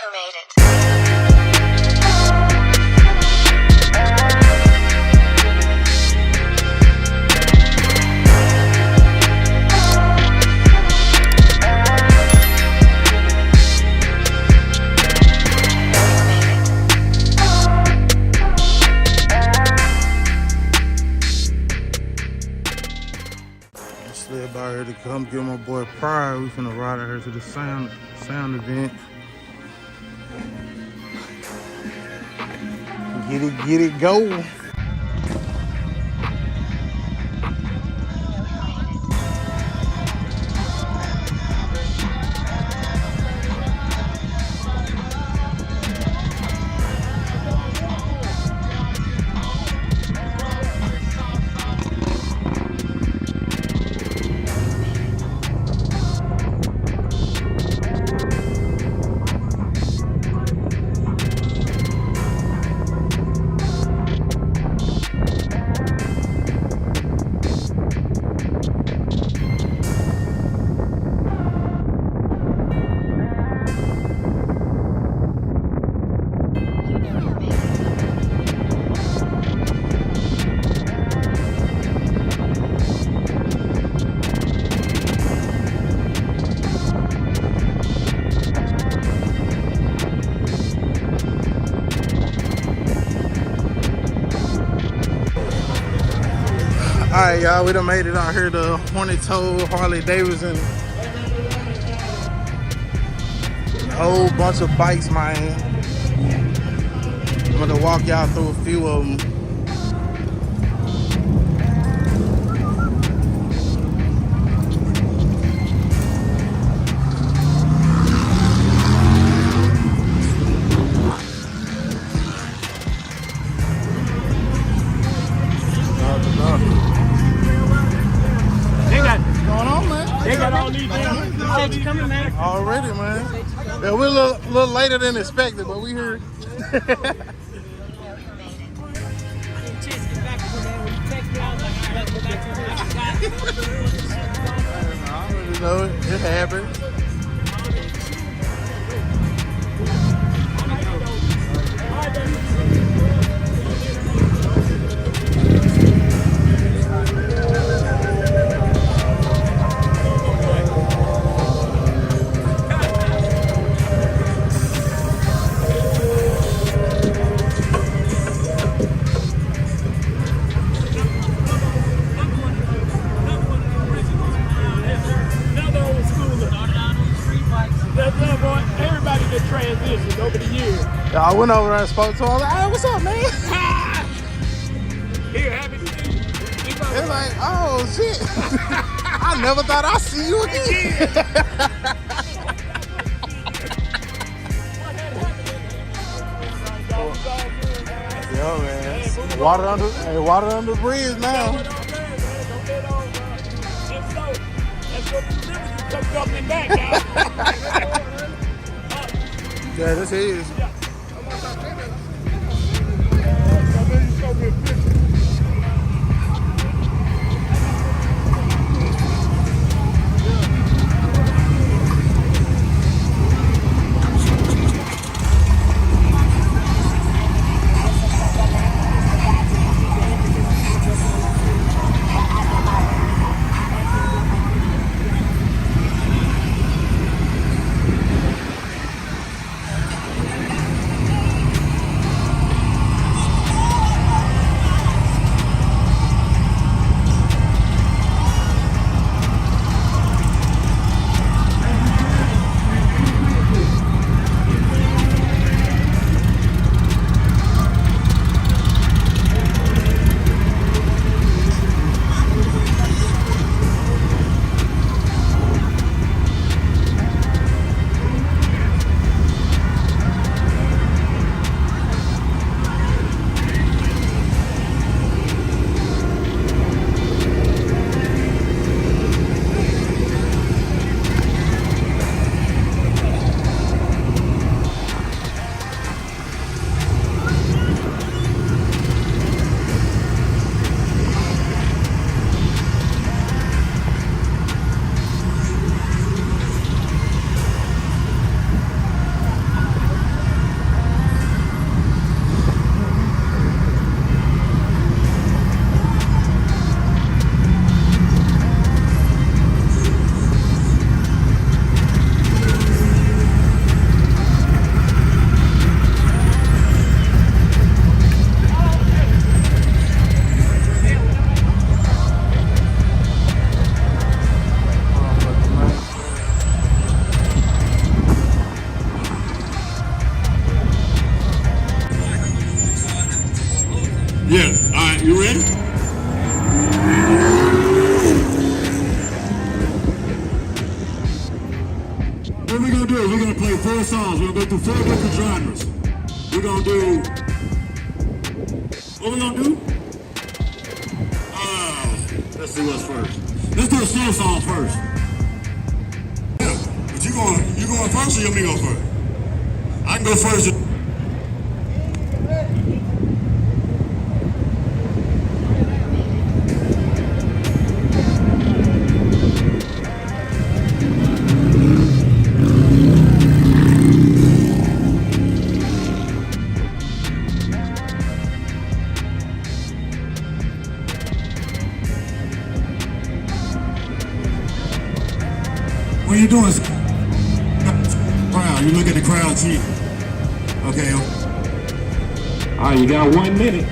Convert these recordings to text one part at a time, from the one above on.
who made it. Out here to come get my boy Pride. We finna ride out here to the sound event. Get it, go. Alright, y'all, we done made it out here to Horny Harley Davidson. A whole bunch of bikes, man. I'm gonna walk y'all through a few of them. Coming, man. Already, man. Yeah, we're a little later than expected, but we here. You know, it happens. Transition over the years. I went over there and spoke to him. I was like, hey, what's up, man? Here, happy to see you. It's like, oh, shit. I never thought I'd see you again. Yo, man. Water under the bridge now. Yeah, this is. we're gonna do is we're gonna play 4 songs. We're gonna go through 4 different genres. We're gonna do. What we gonna do? Let's see what's first. Let's do a slow song first. Yeah, but you going first or you want me to go first? I can go first. What are you doing? Crowd, you look at the crowd cheap. Okay. All right, you got 1 minute.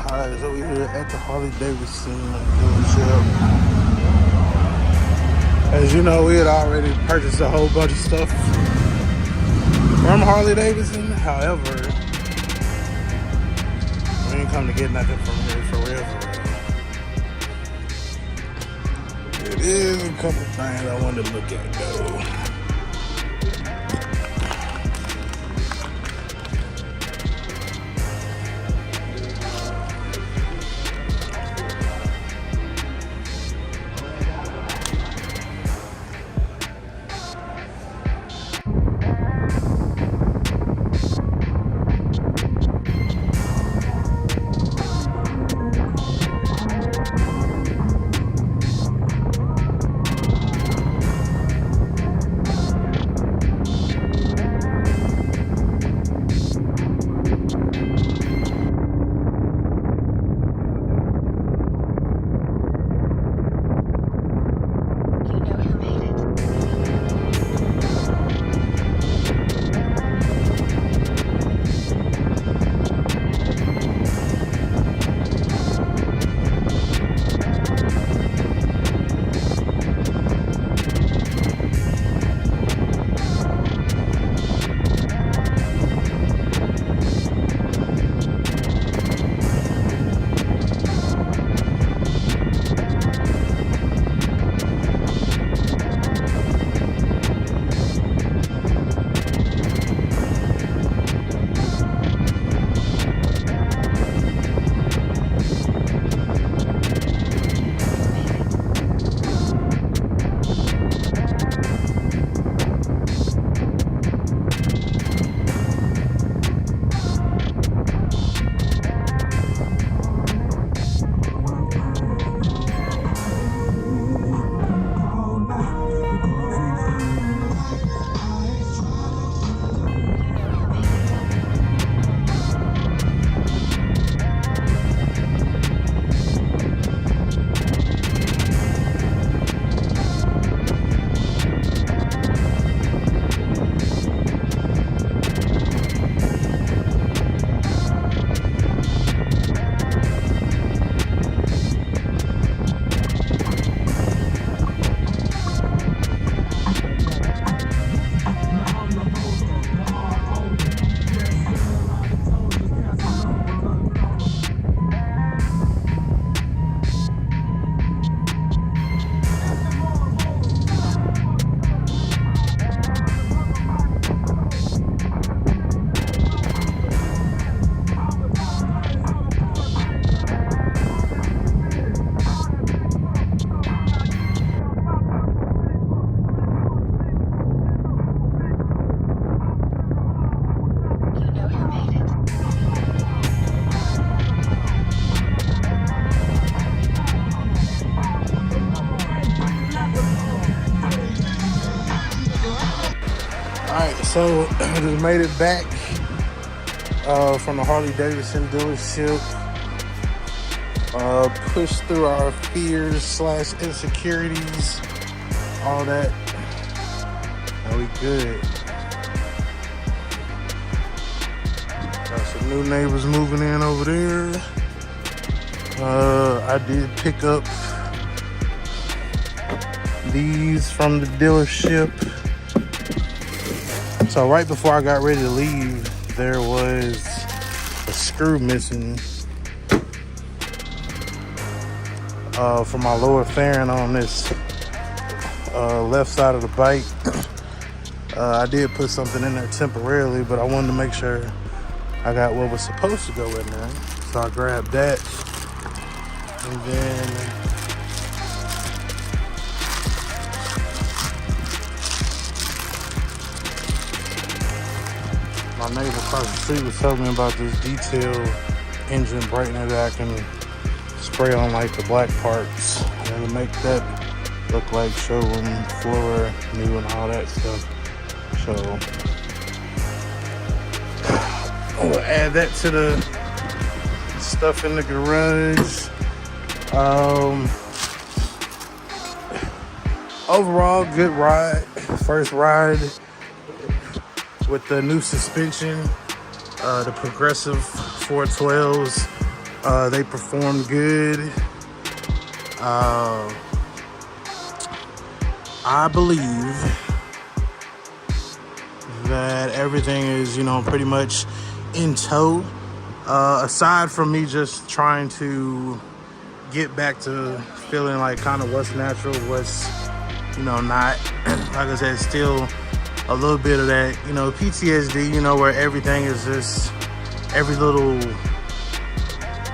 Alright, so we're here at the Harley Davidson dealership. As you know, we had already purchased a whole bunch of stuff from Harley Davidson. However, we didn't come to get nothing from here for real. It is a couple things I wanted to look at though. So just made it back from the Harley Davidson dealership. Pushed through our fears / insecurities. all that, and we good. Got some new neighbors moving in over there. I did pick up these from the dealership. So right before I got ready to leave, there was a screw missing from my lower fairing on this left side of the bike. I did put something in there temporarily, but I wanted to make sure I got what was supposed to go in there. So I grabbed that. And then my neighbor across the street was telling me about this detail engine brightener that I can spray on like the black parts and it'll make that look like showroom floor new and all that stuff. So we'll add that to the stuff in the garage. Overall, good ride. First ride with the new suspension, the progressive 412s. They performed good. I believe that everything is, pretty much in tow. Aside from me just trying to get back to feeling like kind of what's natural, what's, not. Like I said, still a little bit of that, PTSD, where everything is just every little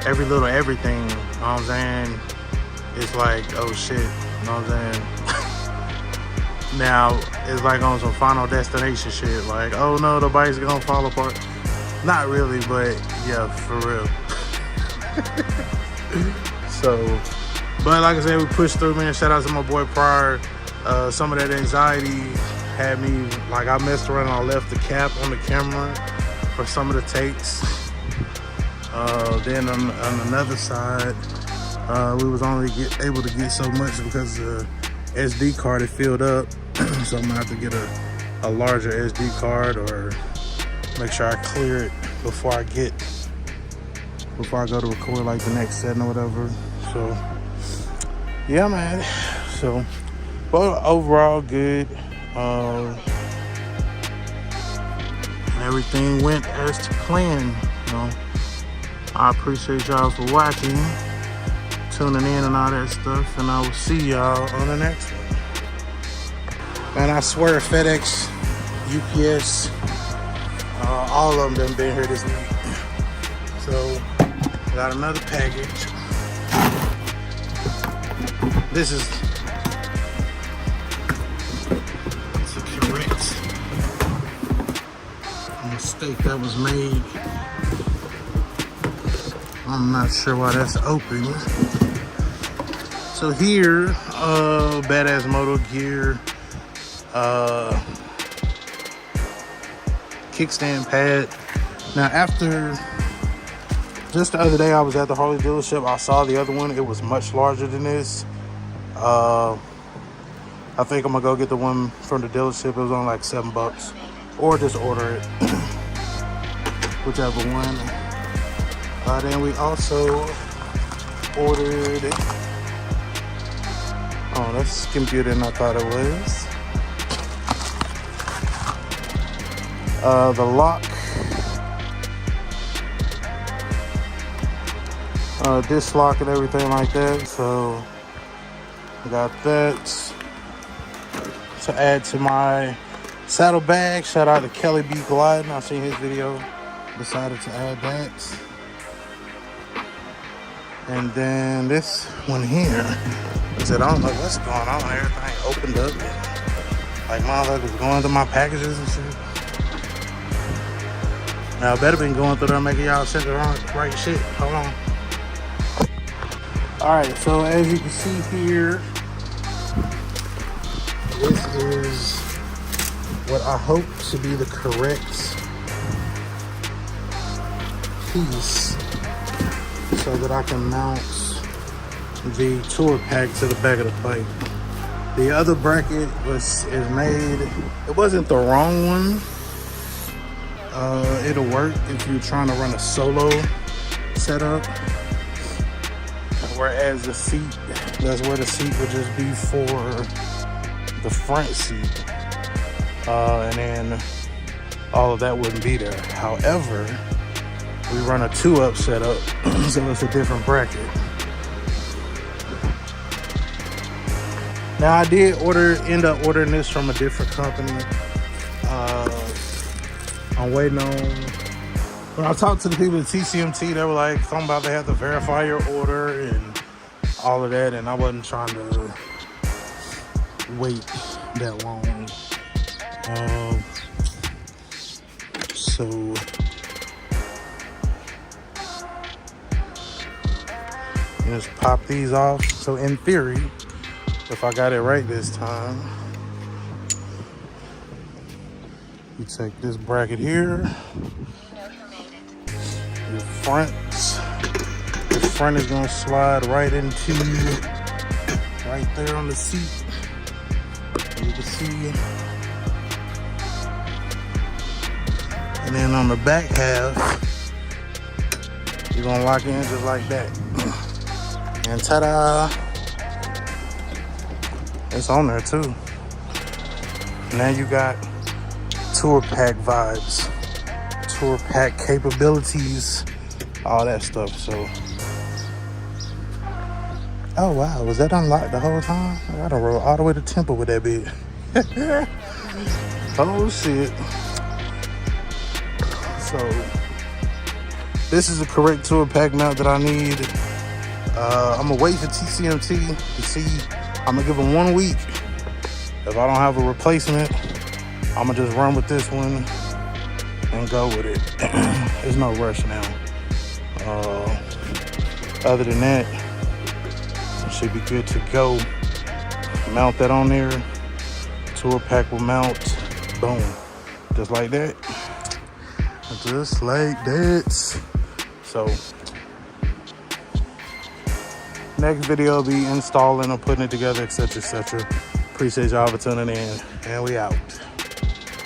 everything, you know what I'm saying? It's like, oh shit, you know what I'm saying? Now, it's like on some Final Destination shit, like, oh no, the bike's gonna fall apart. Not really, but yeah, for real. So, but like I said, we pushed through, man. Shout out to my boy Pryor. Some of that anxiety had me, like, I messed around and I left the cap on the camera for some of the takes. Then on another side, we was only able to get so much because the SD card had filled up. So I'm gonna have to get a larger SD card or make sure I clear it before I go to record like the next setting or whatever. So yeah, man. So, but overall good. Everything went as to plan. I appreciate y'all for watching, tuning in and all that stuff, and I will see y'all on the next one. Man, I swear FedEx, UPS, all of them done been here this week. So, got another package. This is a correct mistake that was made. I'm not sure why that's open. So here, Badass Moto Gear, kickstand pad. Now after, just the other day I was at the Harley dealership, I saw the other one. It was much larger than this. I think I'm gonna go get the one from the dealership. It was on like $7, or just order it, whichever one. Then we also ordered, oh, that's skimpier than I thought it was. The lock, disc lock and everything like that. So I got that to add to my saddlebag. Shout out to Kelly B. Glidden. I seen his video. Decided to add that. And then this one here, I said, I don't know what's going on. Everything opened up. Like, motherfuckers going through my packages and shit. Now, I better been going through there making y'all send the right shit. Hold on. Alright, so as you can see here, this is what I hope to be the correct piece so that I can mount the tour pack to the back of the bike. The other bracket is made. It wasn't the wrong one. It'll work if you're trying to run a solo setup. Whereas the seat, that's where the seat would just be for the front seat. And then all of that wouldn't be there. However, we run a 2-up setup, so it's a different bracket. Now I did end up ordering this from a different company. I'm waiting on, when I talked to the people at TCMT, they were like, something about they have to verify your order and all of that, and I wasn't trying to wait that long. So just pop these off. So in theory, if I got it right this time, you take this bracket here, your front is gonna slide right into, right there on the seat. You can see. And then on the back half, you're gonna lock in just like that. And ta-da! It's on there too. Now you got tour pack vibes, tour pack capabilities, all that stuff. So, oh wow, was that unlocked the whole time? I gotta roll all the way to Temple with that bit. Oh shit. So, this is the correct tour pack mount that I need. I'm gonna wait for TCMT to see. I'm gonna give them 1 week. If I don't have a replacement, I'm gonna just run with this one and go with it. There's no rush now. Other than that, it should be good to go. Mount that on there. Tour pack will mount. Boom. Just like that. Just like that. So, next video will be installing or putting it together, etc., etc. Appreciate y'all for tuning in, and we out.